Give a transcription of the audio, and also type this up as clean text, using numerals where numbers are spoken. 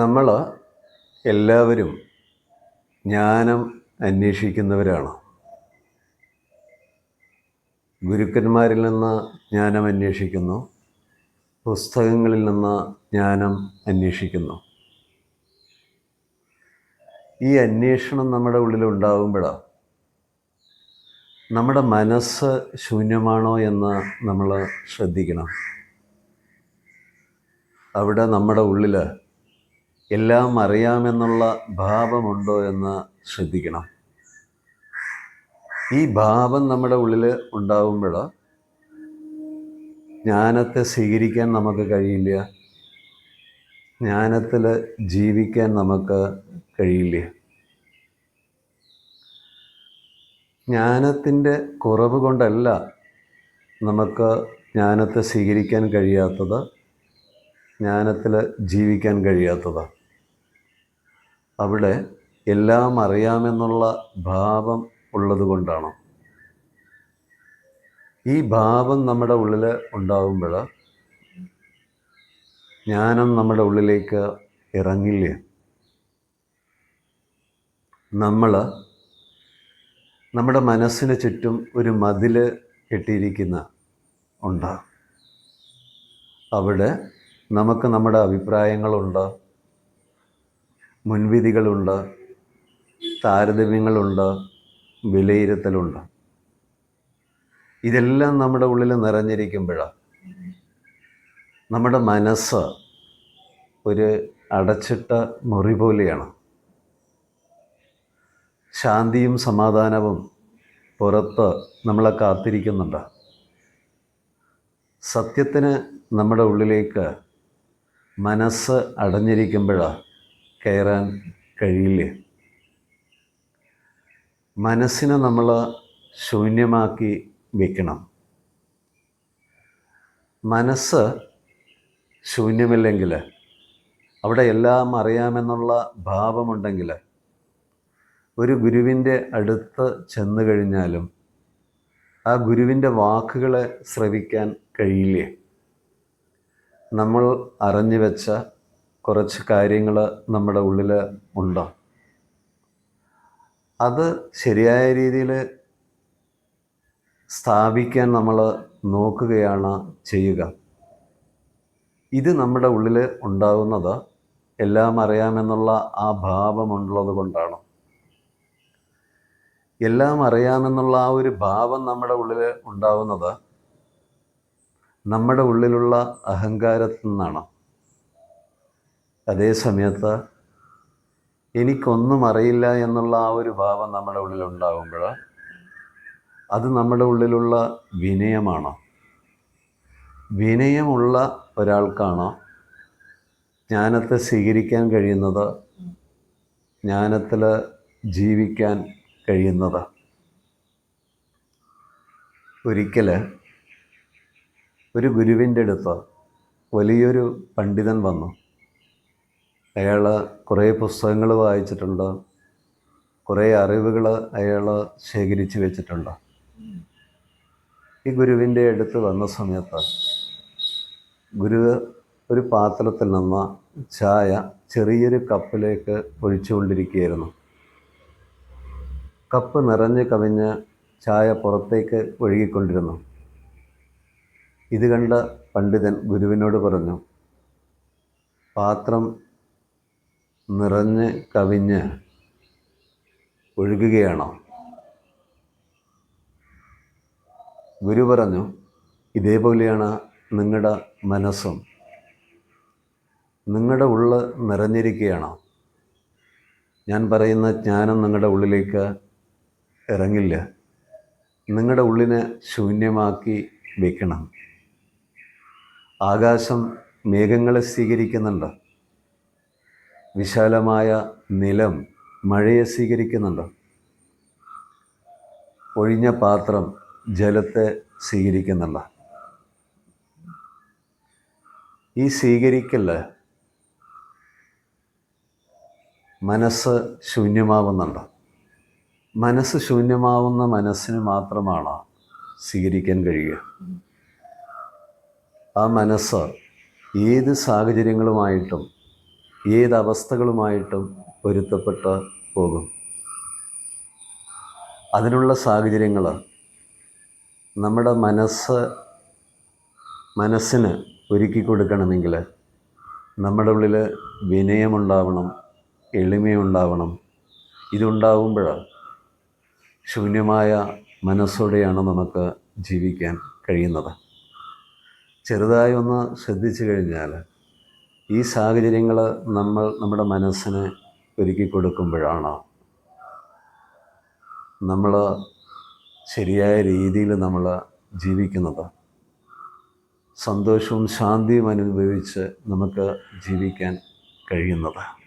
നമ്മൾ എല്ലാവരും ജ്ഞാനം അന്വേഷിക്കുന്നവരാണ്. ഗുരുക്കന്മാരിൽ നിന്ന് ജ്ഞാനം അന്വേഷിക്കുന്നു, പുസ്തകങ്ങളിൽ നിന്ന് ജ്ഞാനം അന്വേഷിക്കുന്നു. ഈ അന്വേഷണം നമ്മുടെ ഉള്ളിലുണ്ടാകുമ്പോഴാണ് നമ്മുടെ മനസ്സ് ശൂന്യമാണോ എന്ന് നമ്മൾ ശ്രദ്ധിക്കണം. അവിടെ നമ്മുടെ ഉള്ളിൽ എല്ലാം അറിയാമെന്നുള്ള ഭാവമുണ്ടോ എന്ന് ശ്രദ്ധിക്കണം. ഈ ഭാവം നമ്മുടെ ഉള്ളിൽ ഉണ്ടാകുമ്പോൾ ജ്ഞാനത്തെ സ്വീകരിക്കാൻ നമുക്ക് കഴിയില്ല, ജ്ഞാനത്തിൽ ജീവിക്കാൻ നമുക്ക് കഴിയില്ല. ജ്ഞാനത്തിൻ്റെ കുറവ് കൊണ്ടല്ല നമുക്ക് ജ്ഞാനത്തെ സ്വീകരിക്കാൻ കഴിയാത്തത്, ജ്ഞാനത്തിൽ ജീവിക്കാൻ കഴിയാത്തത്. അവിടെ എല്ലാം അറിയാമെന്നുള്ള ഭാവം ഉള്ളത് കൊണ്ടാണ്. ഈ ഭാവം നമ്മുടെ ഉള്ളിൽ ഉണ്ടാകുമ്പോൾ ജ്ഞാനം നമ്മുടെ ഉള്ളിലേക്ക് ഇറങ്ങില്ല. നമ്മൾ നമ്മുടെ മനസ്സിന് ചുറ്റും ഒരു മതിൽ കെട്ടിയിരിക്കുന്ന ഉണ്ട്. അവിടെ നമുക്ക് നമ്മുടെ അഭിപ്രായങ്ങളുണ്ട്, മുൻവിധികളുണ്ട്, താരതമ്യങ്ങളുണ്ട്, വിലയിരുത്തലുണ്ട്. ഇതെല്ലാം നമ്മുടെ ഉള്ളിൽ നിറഞ്ഞിരിക്കുമ്പോഴാണ് നമ്മുടെ മനസ്സ് ഒരു അടച്ചിട്ട മുറി പോലെയാണ്. ശാന്തിയും സമാധാനവും പുറത്ത് നമ്മളെ കാത്തിരിക്കുന്നുണ്ട്. സത്യത്തിന് നമ്മുടെ ഉള്ളിലേക്ക് മനസ്സ് അടഞ്ഞിരിക്കുമ്പോഴാണ് കയറാൻ കഴിയില്ല. മനസ്സിനെ നമ്മൾ ശൂന്യമാക്കി വയ്ക്കണം. മനസ്സ് ശൂന്യമില്ലെങ്കിൽ, അവിടെ എല്ലാം അറിയാമെന്നുള്ള ഭാവമുണ്ടെങ്കിൽ, ഒരു ഗുരുവിൻ്റെ അടുത്ത് ചെന്നു കഴിഞ്ഞാലും ആ ഗുരുവിൻ്റെ വാക്കുകളെ ശ്രവിക്കാൻ കഴിയില്ലേ. നമ്മൾ അറിഞ്ഞു വെച്ച കുറച്ച് കാര്യങ്ങൾ നമ്മുടെ ഉള്ളിൽ ഉണ്ട്. അത് ശരിയായ രീതിയിൽ സ്ഥാപിക്കാൻ നമ്മൾ നോക്കുകയാണ് ചെയ്യുക. ഇത് നമ്മുടെ ഉള്ളിൽ ഉണ്ടാകുന്നത് എല്ലാം അറിയാമെന്നുള്ള ആ ഭാവമുള്ളത് കൊണ്ടാണ്. എല്ലാം അറിയാമെന്നുള്ള ആ ഒരു ഭാവം നമ്മുടെ ഉള്ളിൽ ഉണ്ടാകുന്നത് നമ്മുടെ ഉള്ളിലുള്ള അഹങ്കാരത്തിൽ നിന്നാണ്. അതേ സമയത്ത് എനിക്കൊന്നും അറിയില്ല എന്നുള്ള ആ ഒരു ഭാവം നമ്മുടെ ഉള്ളിൽ ഉണ്ടാകുമ്പോൾ അത് നമ്മുടെ ഉള്ളിലുള്ള വിനയമാണ്. വിനയമുള്ള ഒരാൾക്കാണ് ജ്ഞാനത്തെ സ്വീകരിക്കാൻ കഴിയുന്നത്, ജ്ഞാനത്തിൽ ജീവിക്കാൻ കഴിയുന്നത്. ഒരിക്കൽ ഒരു ഗുരുവിൻ്റെ അടുത്ത് വലിയൊരു പണ്ഡിതൻ വന്നു. അയാൾ കുറേ പുസ്തകങ്ങൾ വായിച്ചിട്ടുണ്ട്, കുറേ അറിവുകൾ അയാൾ ശേഖരിച്ച് വെച്ചിട്ടുണ്ട്. ഈ ഗുരുവിൻ്റെ അടുത്ത് വന്ന സമയത്ത് ഗുരു ഒരു പാത്രത്തിൽ നിന്ന് ചായ ചെറിയൊരു കപ്പിലേക്ക് ഒഴിച്ചുകൊണ്ടിരിക്കുകയായിരുന്നു. കപ്പ് നിറഞ്ഞ് കവിഞ്ഞ് ചായ പുറത്തേക്ക് ഒഴുകിക്കൊണ്ടിരുന്നു. ഇത് കണ്ട പണ്ഡിതൻ ഗുരുവിനോട് പറഞ്ഞു, പാത്രം നിറഞ്ഞ് കവിഞ്ഞ് ഒഴുകുകയാണോ? ഗുരു പറഞ്ഞു, ഇതേപോലെയാണ് നിങ്ങളുടെ മനസ്സും. നിങ്ങളുടെ ഉള്ള് നിറഞ്ഞിരിക്കുകയാണ്. ഞാൻ പറയുന്ന ജ്ഞാനം നിങ്ങളുടെ ഉള്ളിലേക്ക് ഇറങ്ങില്ല. നിങ്ങളുടെ ഉള്ളിനെ ശൂന്യമാക്കി വയ്ക്കണം. ആകാശം മേഘങ്ങളെ സ്വീകരിക്കുന്നുണ്ട്, വിശാലമായ നിലം മഴയെ സ്വീകരിക്കുന്നുണ്ട്, ഒഴിഞ്ഞ പാത്രം ജലത്തെ സ്വീകരിക്കുന്നുണ്ട്. ഈ സ്വീകരിക്കൽ മനസ്സ് ശൂന്യമാവുന്നുണ്ട്. മനസ്സ് ശൂന്യമാവുന്ന മനസ്സിന് മാത്രമാണ് സ്വീകരിക്കാൻ കഴിയുക. ആ മനസ്സ് ഏത് സാഹചര്യങ്ങളുമായിട്ടും ഏതവസ്ഥകളുമായിട്ടും പൊരുത്തപ്പെട്ട് പോകും. അതിനുള്ള സാഹചര്യങ്ങൾ നമ്മുടെ മനസ്സിന് ഒരുക്കി കൊടുക്കണമെങ്കിൽ നമ്മുടെ ഉള്ളിൽ വിനയമുണ്ടാവണം, എളിമയുണ്ടാവണം. ഇതുണ്ടാവുമ്പോൾ ശൂന്യമായ മനസ്സോടെയാണ് നമുക്ക് ജീവിക്കാൻ കഴിയുന്നത്. ചെറുതായി ഒന്ന് ശ്രദ്ധിച്ചു കഴിഞ്ഞാൽ ഈ സാഹചര്യങ്ങൾ നമ്മുടെ മനസ്സിന് ഒരുക്കി കൊടുക്കുമ്പോഴാണ് നമ്മൾ ശരിയായ രീതിയിൽ നമ്മൾ ജീവിക്കുന്നത്. സന്തോഷവും ശാന്തിയും അനുഭവിച്ച് നമുക്ക് ജീവിക്കാൻ കഴിയുന്നത്.